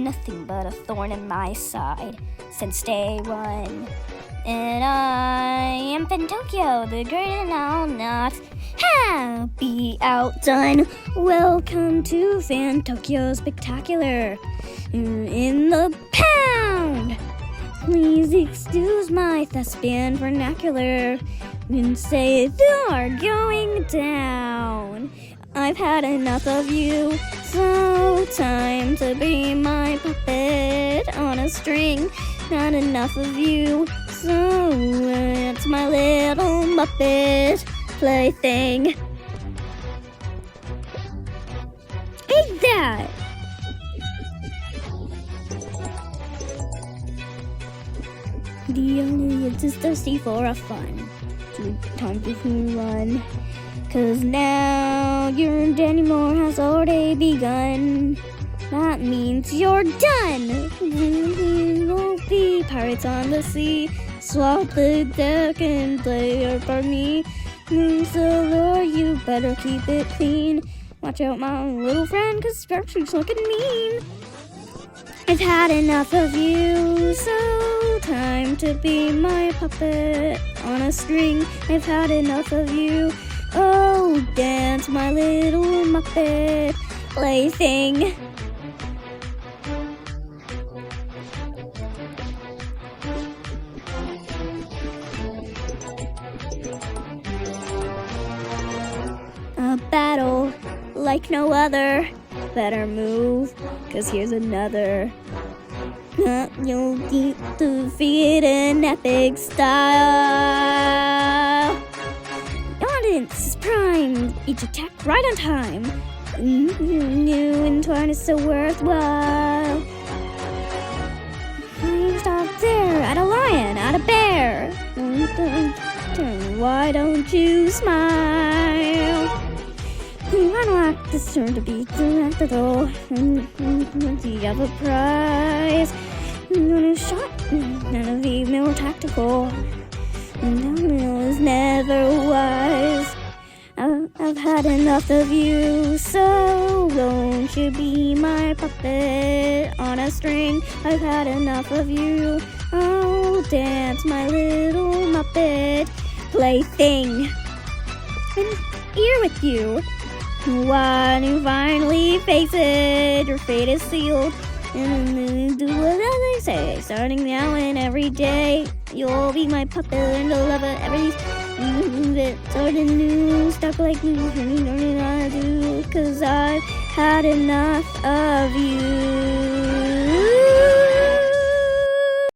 nothing but a thorn in my side since day one. And I am Fantocco, the great, and I'll not be outdone. Welcome to Fantocco Spectacular. You're in the pound. Please excuse my thespian vernacular and say you're going down. I've had enough of you, so time to be my puppet on a string. Not enough of you, so it's my little Muppet plaything. Eat that! The audience is thirsty for a fun. Time to run. 'Cause now your Danny Moore has already begun. That means you're done. We won't be pirates on the sea. Swap the deck and play your part me. So Lord, you better keep it clean. Watch out, my little friend, 'cause Spark's looking mean. I've had enough of you, so time to be my puppet on a string. I've had enough of you. Oh, dance, my little Muppet plaything. A battle like no other. Better move, 'cause here's another. You'll defeat in epic style. Audience is primed, each attack right on time. New and twine is so worthwhile. Stop there, at a lion, at a bear. Why don't you smile? I don't like this turn to be delectable. Do you have a prize? None is shot, none of the more tactical. No is never wise. I've had enough of you, so won't you be my puppet on a string? I've had enough of you. Oh, dance, my little Muppet plaything. I'm here with you. When you finally face it, your fate is sealed. And do what they say, starting now and every day. You'll be my puppet and I'll love it every bit. Sort of new, stuck like you, and you don't know how to do. 'Cause I've had enough of you.